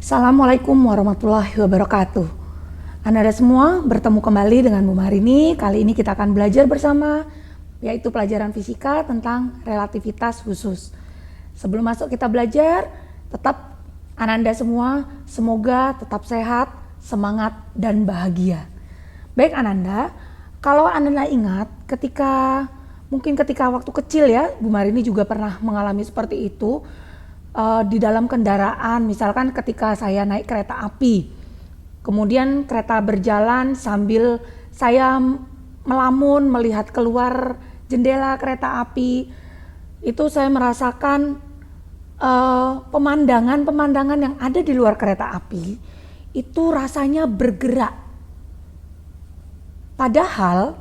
Assalamualaikum warahmatullahi wabarakatuh. Anda semua bertemu kembali dengan Bu Marini. Kali ini kita akan belajar bersama, yaitu pelajaran fisika tentang relativitas khusus. Sebelum masuk kita belajar, tetap Ananda semua semoga tetap sehat, semangat, dan bahagia. Baik Ananda, kalau Ananda ingat mungkin ketika waktu kecil ya, Bu Marini juga pernah mengalami seperti itu. Di dalam kendaraan, misalkan ketika saya naik kereta api, kemudian kereta berjalan sambil saya melamun melihat keluar jendela kereta api, itu saya merasakan pemandangan yang ada di luar kereta api itu rasanya bergerak. Padahal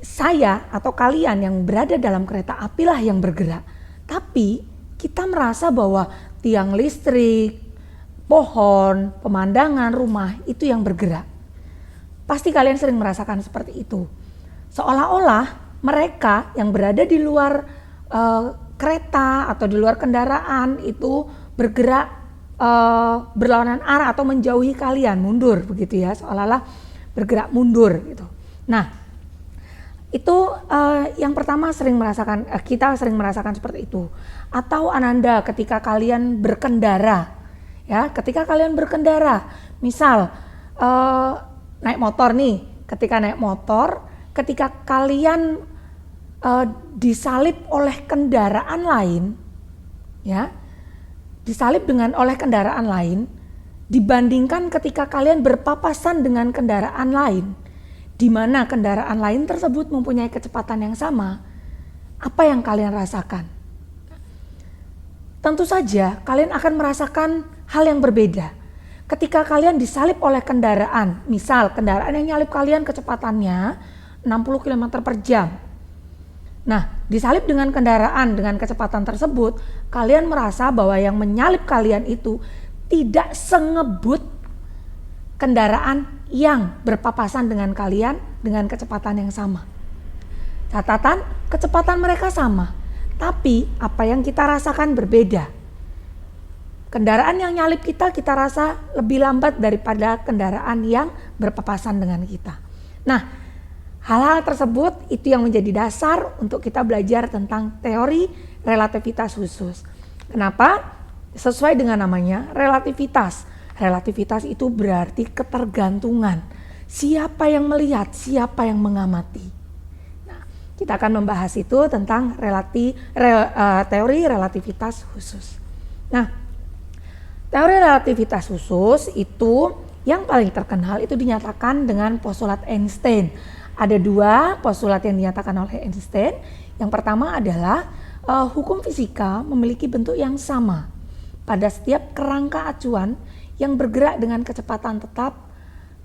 saya atau kalian yang berada dalam kereta apilah yang bergerak. Tapi kita merasa bahwa tiang listrik, pohon, pemandangan rumah itu yang bergerak. Pasti kalian sering merasakan seperti itu. Seolah-olah mereka yang berada di luar kereta atau di luar kendaraan itu bergerak berlawanan arah atau menjauhi kalian, mundur begitu ya, seolah-olah bergerak mundur gitu. Nah, itu yang pertama kita sering merasakan seperti itu. Atau Ananda ketika kalian berkendara, ya, misal naik motor nih, ketika kalian disalip oleh kendaraan lain, ya, oleh kendaraan lain, dibandingkan ketika kalian berpapasan dengan kendaraan lain, di mana kendaraan lain tersebut mempunyai kecepatan yang sama, apa yang kalian rasakan? Tentu saja kalian akan merasakan hal yang berbeda. Ketika kalian disalip oleh kendaraan, misal kendaraan yang nyalip kalian kecepatannya 60 km per jam. Nah, disalip dengan kendaraan dengan kecepatan tersebut, kalian merasa bahwa yang menyalip kalian itu tidak sengebut kendaraan yang berpapasan dengan kalian dengan kecepatan yang sama. Catatan, kecepatan mereka sama, tapi apa yang kita rasakan berbeda. Kendaraan yang nyalip kita rasa lebih lambat daripada kendaraan yang berpapasan dengan kita. Nah, hal-hal tersebut itu yang menjadi dasar untuk kita belajar tentang teori relativitas khusus. Kenapa? Sesuai dengan namanya, relativitas. Relativitas itu berarti ketergantungan. Siapa yang melihat, siapa yang mengamati. Nah, kita akan membahas itu tentang teori relativitas khusus. Nah, teori relativitas khusus itu yang paling terkenal itu dinyatakan dengan postulat Einstein. Ada dua postulat yang dinyatakan oleh Einstein. Yang pertama adalah hukum fisika memiliki bentuk yang sama pada setiap kerangka acuan yang bergerak dengan kecepatan tetap,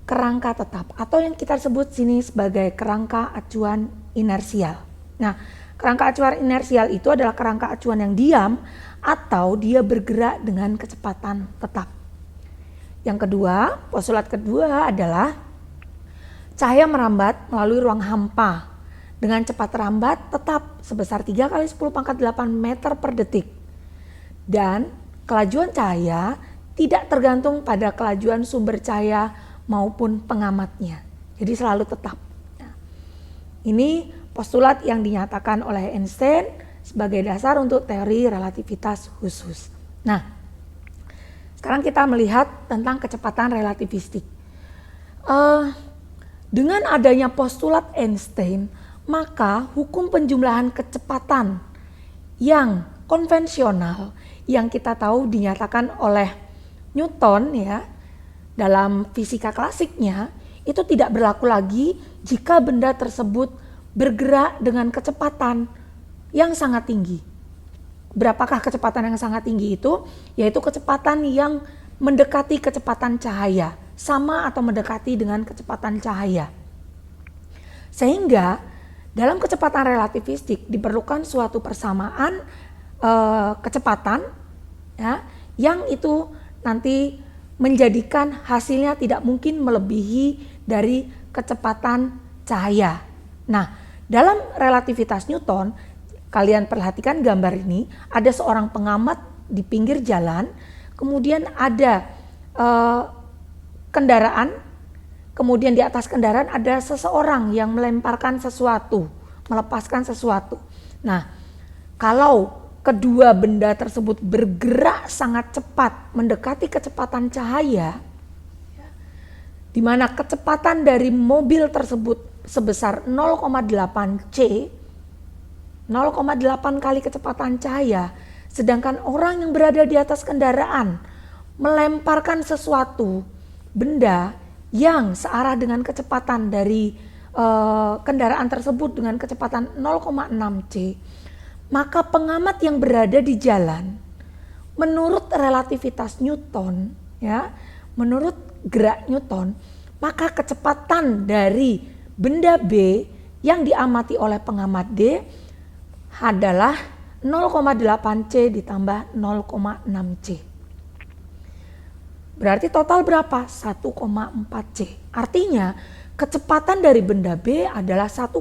kerangka tetap, atau yang kita sebut sini sebagai kerangka acuan inersial. Nah, kerangka acuan inersial itu adalah kerangka acuan yang diam atau dia bergerak dengan kecepatan tetap. Yang kedua, postulat kedua adalah cahaya merambat melalui ruang hampa dengan cepat rambat tetap sebesar 3 × 10⁸ meter per detik. Dan kelajuan cahaya tidak tergantung pada kelajuan sumber cahaya maupun pengamatnya. Jadi selalu tetap. Nah, ini postulat yang dinyatakan oleh Einstein sebagai dasar untuk teori relativitas khusus. Nah, sekarang kita melihat tentang kecepatan relativistik. Dengan adanya postulat Einstein, maka hukum penjumlahan kecepatan yang konvensional yang kita tahu dinyatakan oleh Newton ya dalam fisika klasiknya itu tidak berlaku lagi jika benda tersebut bergerak dengan kecepatan yang sangat tinggi. Berapakah kecepatan yang sangat tinggi itu? Yaitu kecepatan yang mendekati kecepatan cahaya, sama atau mendekati dengan kecepatan cahaya. Sehingga dalam kecepatan relativistik diperlukan suatu persamaan kecepatan ya, yang itu nanti menjadikan hasilnya tidak mungkin melebihi dari kecepatan cahaya. Nah, dalam relativitas Newton, kalian perhatikan gambar ini, ada seorang pengamat di pinggir jalan, kemudian ada kendaraan, kemudian di atas kendaraan ada seseorang yang melemparkan sesuatu, melepaskan sesuatu. Nah, kalau kedua benda tersebut bergerak sangat cepat mendekati kecepatan cahaya, di mana kecepatan dari mobil tersebut sebesar 0,8 C, 0,8 kali kecepatan cahaya, sedangkan orang yang berada di atas kendaraan melemparkan sesuatu, benda yang searah dengan kecepatan dari kendaraan tersebut dengan kecepatan 0,6 C, maka pengamat yang berada di jalan, menurut relativitas Newton, ya, menurut gerak Newton, maka kecepatan dari benda B yang diamati oleh pengamat D adalah 0,8 C ditambah 0,6 C. Berarti total berapa? 1,4 C. Artinya kecepatan dari benda B adalah 1,4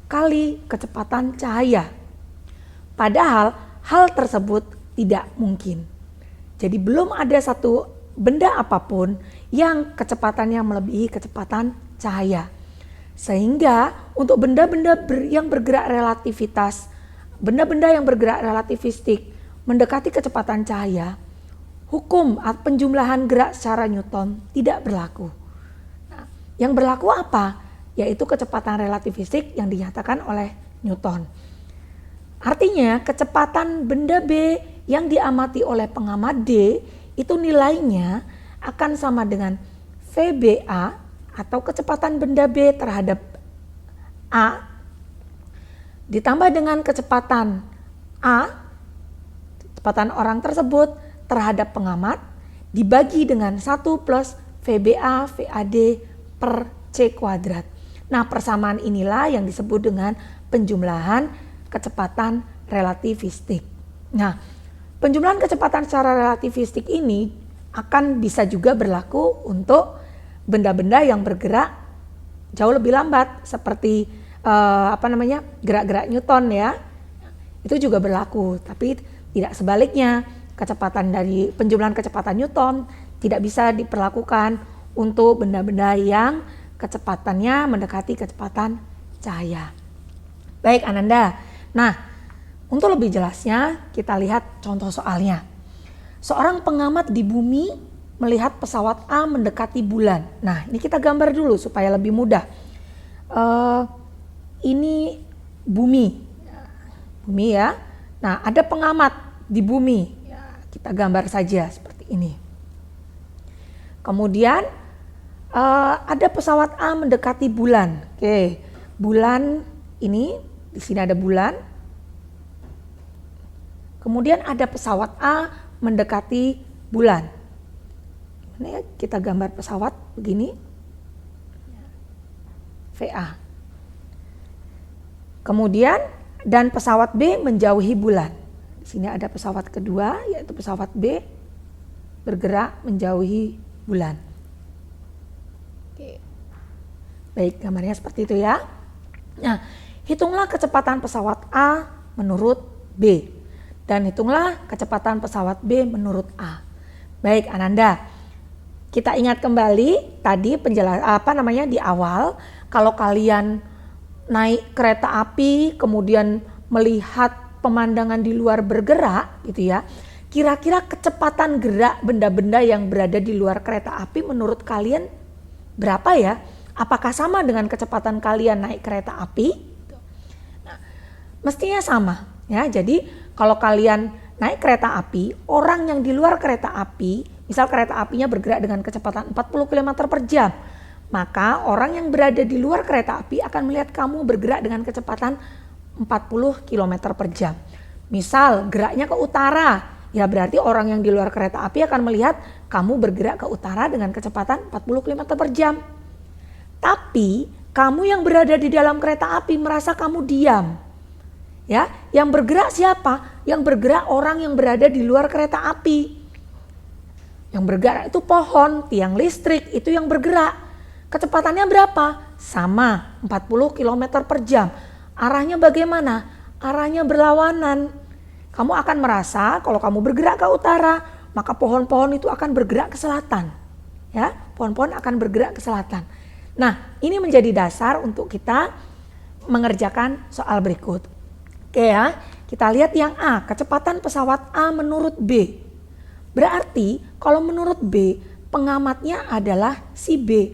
kali kecepatan cahaya. Padahal hal tersebut tidak mungkin. Jadi belum ada satu benda apapun yang kecepatannya melebihi kecepatan cahaya. Sehingga untuk benda-benda yang bergerak relativitas, benda-benda yang bergerak relativistik mendekati kecepatan cahaya, hukum penjumlahan gerak secara Newton tidak berlaku. Nah, yang berlaku apa? Yaitu kecepatan relativistik yang dinyatakan oleh Newton. Artinya kecepatan benda B yang diamati oleh pengamat D itu nilainya akan sama dengan VBA atau kecepatan benda B terhadap A ditambah dengan kecepatan A, kecepatan orang tersebut terhadap pengamat, dibagi dengan 1 plus VBA VAD per C kuadrat. Nah, persamaan inilah yang disebut dengan penjumlahan kecepatan relativistik. Nah, penjumlahan kecepatan secara relativistik ini akan bisa juga berlaku untuk benda-benda yang bergerak jauh lebih lambat seperti gerak-gerak Newton, ya. Itu juga berlaku, tapi tidak sebaliknya. Kecepatan dari penjumlahan kecepatan Newton tidak bisa diperlakukan untuk benda-benda yang kecepatannya mendekati kecepatan cahaya. Baik Ananda. Nah, untuk lebih jelasnya kita lihat contoh soalnya. Seorang pengamat di bumi melihat pesawat A mendekati bulan. Nah, ini kita gambar dulu supaya lebih mudah. Ini bumi, ya. Nah, ada pengamat di bumi. Kita gambar saja seperti ini. Kemudian ada pesawat A mendekati bulan. Oke, bulan ini di sini ada bulan. Kemudian ada pesawat A mendekati bulan. Ini kita gambar pesawat begini. VA. Kemudian dan pesawat B menjauhi bulan. Di sini ada pesawat kedua yaitu pesawat B bergerak menjauhi bulan. Oke. Baik, gambarnya seperti itu ya. Nah, hitunglah kecepatan pesawat A menurut B dan hitunglah kecepatan pesawat B menurut A. Baik Ananda, kita ingat kembali tadi di awal, kalau kalian naik kereta api kemudian melihat pemandangan di luar bergerak gitu ya, kira-kira kecepatan gerak benda-benda yang berada di luar kereta api menurut kalian berapa ya? Apakah sama dengan kecepatan kalian naik kereta api? Nah, mestinya sama ya. Jadi kalau kalian naik kereta api, orang yang di luar kereta api, misal kereta apinya bergerak dengan kecepatan 40 km per jam, maka orang yang berada di luar kereta api akan melihat kamu bergerak dengan kecepatan 40 km per jam. Misal geraknya ke utara, ya berarti orang yang di luar kereta api akan melihat kamu bergerak ke utara dengan kecepatan 40 km per jam. Tapi kamu yang berada di dalam kereta api merasa kamu diam. Ya, yang bergerak siapa? Yang bergerak orang yang berada di luar kereta api. Yang bergerak itu pohon, tiang listrik, itu yang bergerak. Kecepatannya berapa? Sama, 40 km per jam. Arahnya bagaimana? Arahnya berlawanan. kamu akan merasa kalau kamu bergerak ke utara, maka pohon-pohon itu akan bergerak ke selatan. Ya, pohon-pohon akan bergerak ke selatan. Nah, ini menjadi dasar untuk kita mengerjakan soal berikut. Oke ya, kita lihat yang A, kecepatan pesawat A menurut B. Berarti kalau menurut B, pengamatnya adalah si B.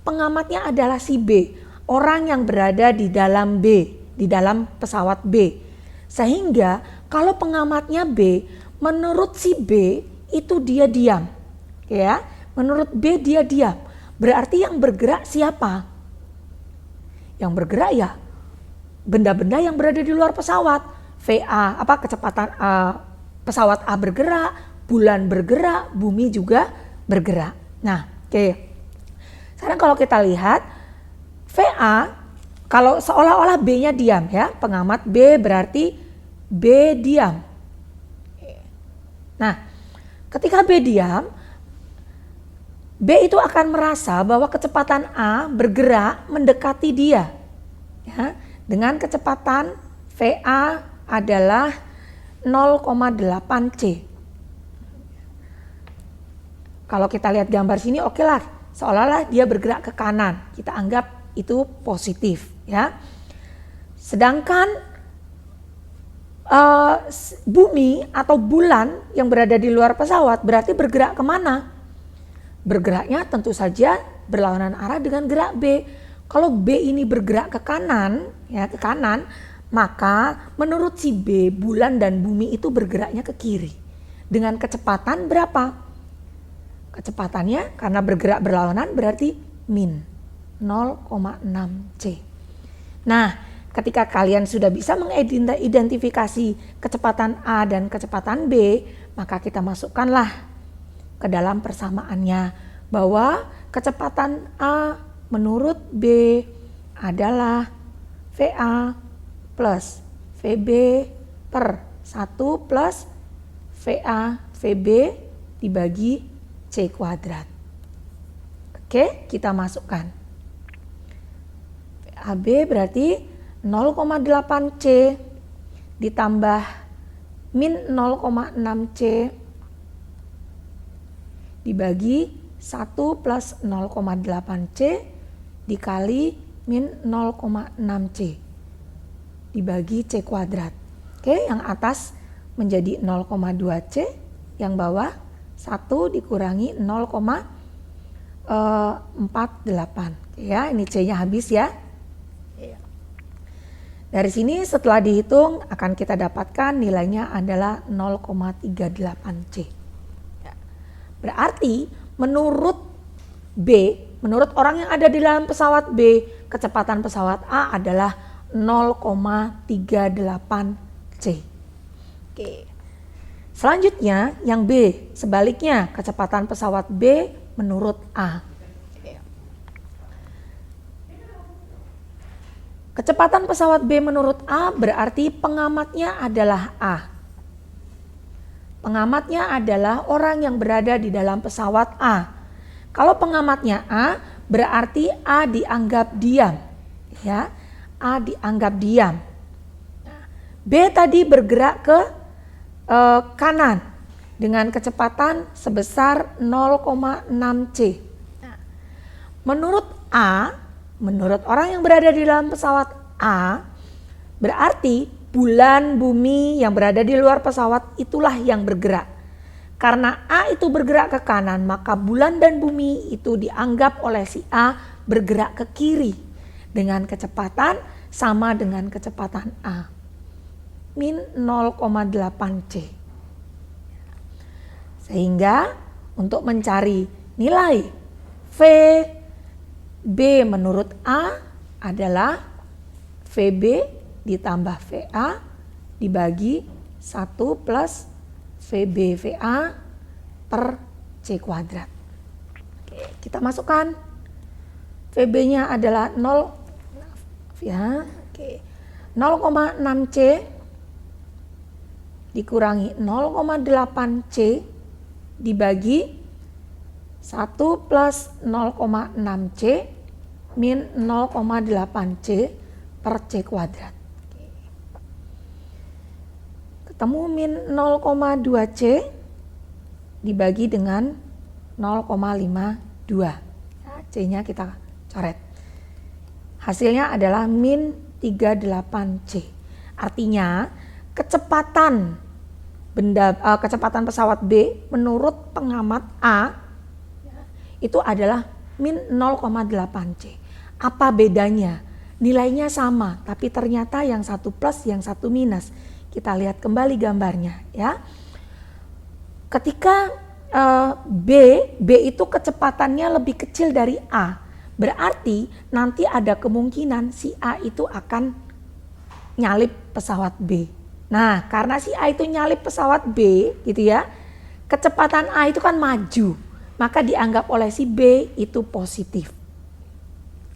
Pengamatnya adalah si B, orang yang berada di dalam B, di dalam pesawat B. Sehingga kalau pengamatnya B, menurut si B itu dia diam. Ya, menurut B dia diam. Berarti yang bergerak siapa? Yang bergerak ya benda-benda yang berada di luar pesawat. VA, kecepatan pesawat A bergerak, bulan bergerak, bumi juga bergerak. Nah, oke. Sekarang kalau kita lihat VA, kalau seolah-olah B-nya diam ya, pengamat B berarti B diam. Nah, ketika B diam, B itu akan merasa bahwa kecepatan A bergerak mendekati dia. Ya, dengan kecepatan VA adalah 0,8 C. Kalau kita lihat gambar sini oke lah, seolah-olah dia bergerak ke kanan. Kita anggap itu positif ya. Sedangkan bumi atau bulan yang berada di luar pesawat berarti bergerak kemana? Bergeraknya tentu saja berlawanan arah dengan gerak B. Kalau B ini bergerak ke kanan, ya ke kanan, maka menurut si B, bulan dan bumi itu bergeraknya ke kiri. Dengan kecepatan berapa? Kecepatannya karena bergerak berlawanan berarti min 0,6 C. Nah, ketika kalian sudah bisa mengidentifikasi kecepatan A dan kecepatan B, maka kita masukkanlah ke dalam persamaannya bahwa kecepatan A menurut B adalah VA plus VB per 1 plus VA VB dibagi C kuadrat. Oke, kita masukkan. VAB berarti 0,8 C ditambah min 0,6 C dibagi 1 plus 0,8 C dikali min 0,6 C dibagi C kuadrat. Oke, yang atas menjadi 0,2 C, yang bawah 1 dikurangi 0,48. Ya, ini C-nya habis ya. Dari sini setelah dihitung akan kita dapatkan nilainya adalah 0,38 C. Berarti menurut B, menurut orang yang ada di dalam pesawat B, kecepatan pesawat A adalah 0,38 C. Oke. Selanjutnya yang B, sebaliknya kecepatan pesawat B menurut A. Kecepatan pesawat B menurut A berarti pengamatnya adalah A. Pengamatnya adalah orang yang berada di dalam pesawat A. Kalau pengamatnya A, berarti A dianggap diam. Ya, A dianggap diam. B tadi bergerak ke kanan dengan kecepatan sebesar 0,6 C. Menurut A, menurut orang yang berada di dalam pesawat A, berarti bulan, bumi yang berada di luar pesawat itulah yang bergerak. Karena A itu bergerak ke kanan, maka bulan dan bumi itu dianggap oleh si A bergerak ke kiri dengan kecepatan sama dengan kecepatan A, min 0,8 C. Sehingga untuk mencari nilai VB menurut A adalah VB ditambah VA dibagi 1 plus VB VA per C kuadrat. Oke, kita masukkan. VB-nya adalah 0 ya. Oke. 0,6 C dikurangi 0,8 C dibagi 1 plus 0,6 C min 0,8 C per C kuadrat. ketemu min 0,2 C dibagi dengan 0,52. Ya, C-nya kita coret. Hasilnya adalah min 38 C. Artinya kecepatan pesawat B menurut pengamat A itu adalah min 0,8 C. Apa bedanya? Nilainya sama, tapi ternyata yang satu plus, yang satu minus. Kita lihat kembali gambarnya ya. Ketika B itu kecepatannya lebih kecil dari A, berarti nanti ada kemungkinan si A itu akan nyalip pesawat B. Nah, karena si A itu nyalip pesawat B gitu ya, kecepatan A itu kan maju, maka dianggap oleh si B itu positif.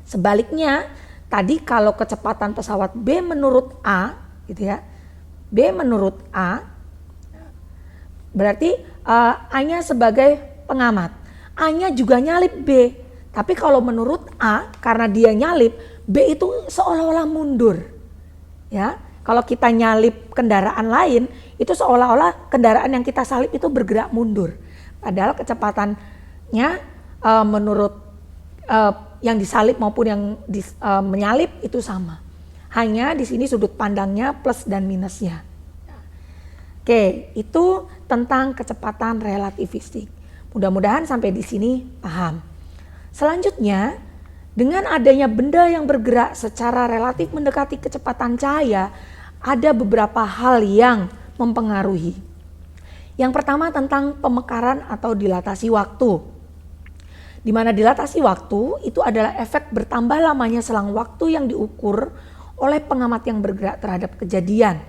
Sebaliknya, tadi kalau kecepatan pesawat B menurut A gitu ya, B menurut A, berarti A-nya sebagai pengamat. A-nya juga nyalip B. Tapi kalau menurut A, karena dia nyalip, B itu seolah-olah mundur. Ya, kalau kita nyalip kendaraan lain, itu seolah-olah kendaraan yang kita salip itu bergerak mundur. Padahal kecepatannya menurut yang disalip maupun yang menyalip itu sama. Hanya di sini sudut pandangnya plus dan minusnya. Oke, itu tentang kecepatan relativistik. Mudah-mudahan sampai di sini paham. Selanjutnya, dengan adanya benda yang bergerak secara relatif mendekati kecepatan cahaya, ada beberapa hal yang mempengaruhi. Yang pertama tentang pemekaran atau dilatasi waktu. Di mana dilatasi waktu itu adalah efek bertambah lamanya selang waktu yang diukur oleh pengamat yang bergerak terhadap kejadian.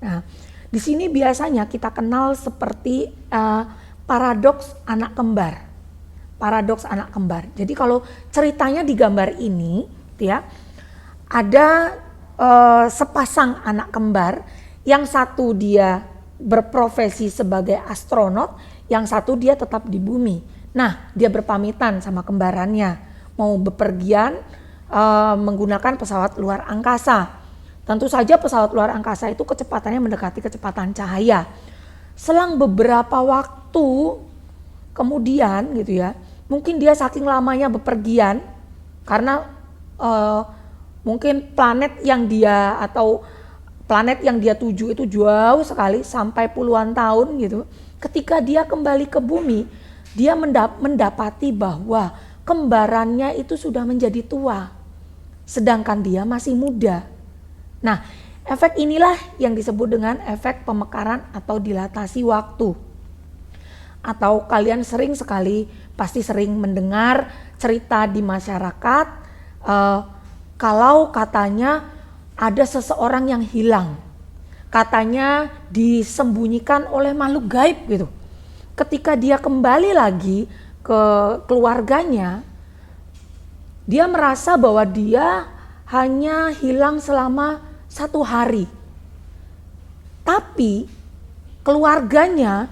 Nah, di sini biasanya kita kenal seperti paradoks anak kembar. Paradoks anak kembar. Jadi kalau ceritanya di gambar ini, ya, ada sepasang anak kembar, yang satu dia berprofesi sebagai astronot, yang satu dia tetap di bumi. Nah, dia berpamitan sama kembarannya, mau bepergian menggunakan pesawat luar angkasa. Tentu saja pesawat luar angkasa itu kecepatannya mendekati kecepatan cahaya. Selang beberapa waktu kemudian gitu ya, mungkin dia saking lamanya bepergian karena mungkin planet yang dia tuju itu jauh sekali sampai puluhan tahun gitu. Ketika dia kembali ke bumi, dia mendapati bahwa kembarannya itu sudah menjadi tua, sedangkan dia masih muda. Nah, efek inilah yang disebut dengan efek pemekaran atau dilatasi waktu. Atau kalian pasti sering mendengar cerita di masyarakat kalau katanya ada seseorang yang hilang. Katanya disembunyikan oleh makhluk gaib gitu. Ketika dia kembali lagi ke keluarganya, dia merasa bahwa dia hanya hilang selama 1 hari. Tapi keluarganya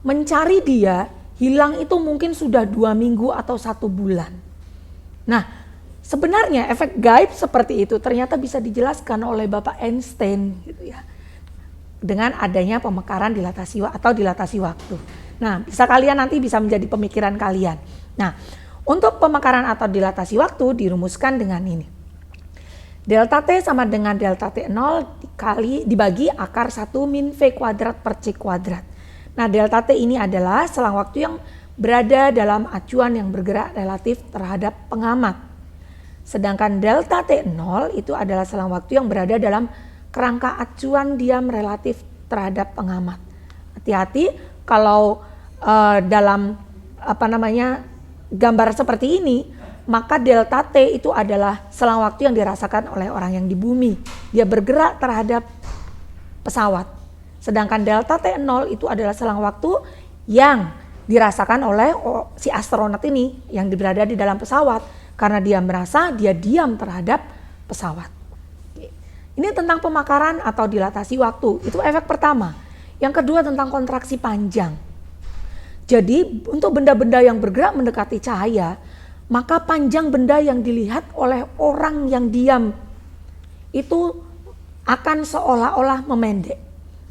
mencari dia, hilang itu mungkin sudah 2 minggu atau 1 bulan. Nah, sebenarnya efek gaib seperti itu ternyata bisa dijelaskan oleh Bapak Einstein gitu ya. Dengan adanya pemekaran dilatasi waktu. Nah, nanti bisa menjadi pemikiran kalian. Nah, untuk pemekaran atau dilatasi waktu dirumuskan dengan ini. Delta T sama dengan delta T0 dibagi akar 1 min V kuadrat per C kuadrat. Nah, delta T ini adalah selang waktu yang berada dalam acuan yang bergerak relatif terhadap pengamat. Sedangkan delta T0 itu adalah selang waktu yang berada dalam kerangka acuan diam relatif terhadap pengamat. Hati-hati kalau dalam gambar seperti ini, maka delta T itu adalah selang waktu yang dirasakan oleh orang yang di bumi. Dia bergerak terhadap pesawat. Sedangkan delta T0 itu adalah selang waktu yang dirasakan oleh si astronot ini yang berada di dalam pesawat. Karena dia merasa dia diam terhadap pesawat. Ini tentang pemekaran atau dilatasi waktu. Itu efek pertama. Yang kedua tentang kontraksi panjang. Jadi untuk benda-benda yang bergerak mendekati cahaya, maka panjang benda yang dilihat oleh orang yang diam itu akan seolah-olah memendek.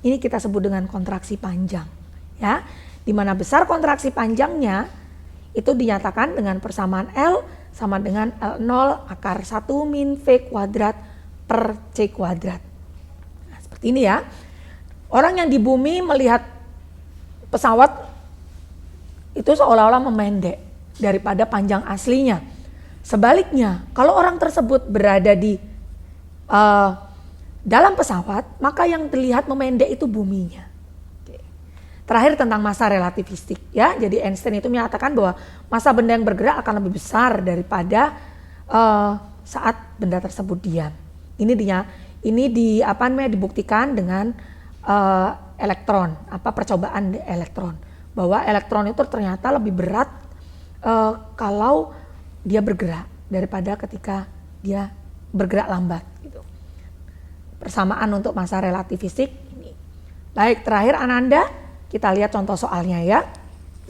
Ini kita sebut dengan kontraksi panjang, ya. Di mana besar kontraksi panjangnya itu dinyatakan dengan persamaan L sama dengan L0 akar 1 min V kuadrat per C kuadrat. Nah, seperti ini ya. Orang yang di bumi melihat pesawat itu seolah-olah memendek daripada panjang aslinya. Sebaliknya, kalau orang tersebut berada di dalam pesawat, maka yang terlihat memendek itu buminya. Oke. Terakhir tentang massa relativistik, ya. Jadi Einstein itu menyatakan bahwa massa benda yang bergerak akan lebih besar daripada saat benda tersebut diam. Ini dibuktikan dengan elektron, percobaan elektron, bahwa elektron itu ternyata lebih berat kalau dia bergerak daripada ketika dia bergerak lambat. Gitu. Persamaan untuk massa relativistik ini. Baik, terakhir Ananda, kita lihat contoh soalnya ya.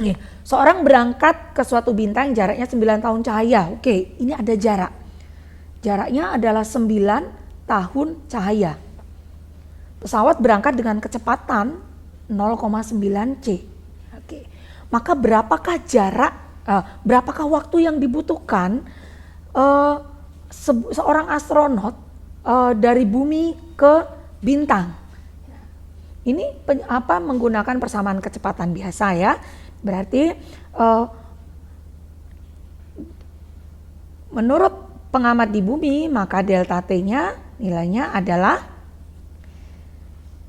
Nih, seorang berangkat ke suatu bintang jaraknya 9 tahun cahaya. Oke, ini ada jarak. Jaraknya adalah 9 tahun cahaya. Pesawat berangkat dengan kecepatan 0,9 C. Oke. Maka berapakah waktu yang dibutuhkan seorang astronot dari bumi ke bintang? Ini menggunakan persamaan kecepatan biasa ya. Berarti menurut pengamat di bumi, maka delta T-nya nilainya adalah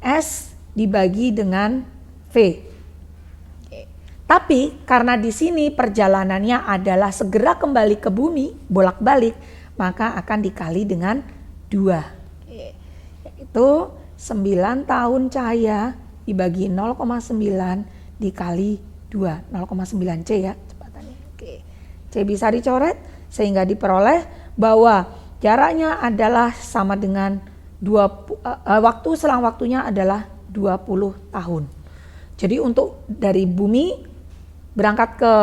S dibagi dengan V. Tapi karena di sini perjalanannya adalah segera kembali ke bumi, bolak-balik, maka akan dikali dengan 2. Yaitu 9 tahun cahaya dibagi 0,9 dikali 2, 0,9 C ya kecepatannya. Oke. C bisa dicoret sehingga diperoleh bahwa jaraknya adalah sama dengan selang waktunya adalah 20 tahun. Jadi untuk dari bumi berangkat ke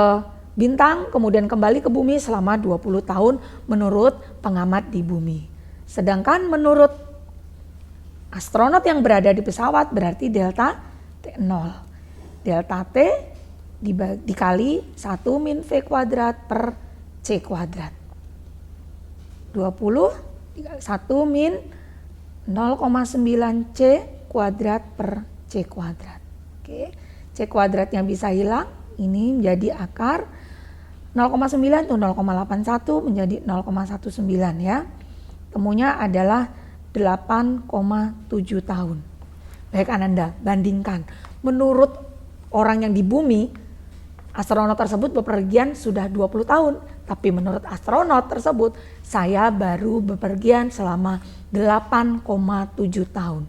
bintang kemudian kembali ke bumi selama 20 tahun menurut pengamat di bumi. Sedangkan menurut astronot yang berada di pesawat berarti delta T0. Delta T dikali 1 min V kuadrat per C kuadrat. 20 dikali 1 min 0,9 C kuadrat per C kuadrat. Oke, C kuadratnya bisa hilang. Ini menjadi akar 0,9 itu 0,81 menjadi 0,19 ya. Temunya adalah 8,7 tahun. Baik Ananda, bandingkan. Menurut orang yang di bumi, astronot tersebut bepergian sudah 20 tahun. Tapi menurut astronot tersebut, saya baru bepergian selama 8,7 tahun.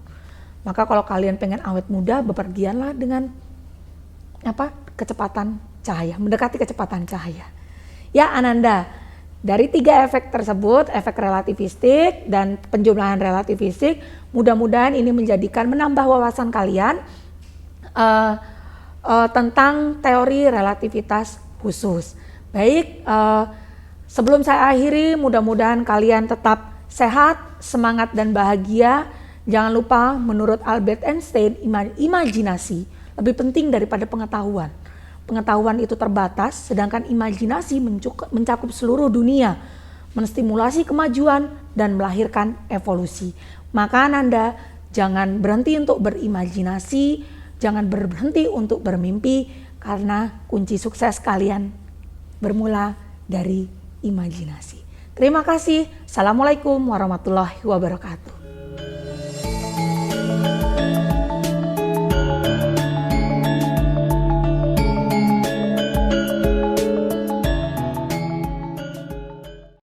Maka kalau kalian pengen awet muda, bepergianlah dengan kecepatan cahaya, mendekati kecepatan cahaya. Ya Ananda, dari 3 efek tersebut, efek relativistik dan penjumlahan relativistik, mudah-mudahan ini menambah wawasan kalian tentang teori relativitas khusus. Baik, sebelum saya akhiri, mudah-mudahan kalian tetap sehat, semangat dan bahagia. Jangan lupa menurut Albert Einstein, imajinasi lebih penting daripada pengetahuan. Pengetahuan itu terbatas, sedangkan imajinasi mencakup seluruh dunia, menstimulasi kemajuan dan melahirkan evolusi. Maka Ananda jangan berhenti untuk berimajinasi, jangan berhenti untuk bermimpi, karena kunci sukses kalian bermula dari imajinasi. Terima kasih. Assalamualaikum warahmatullahi wabarakatuh.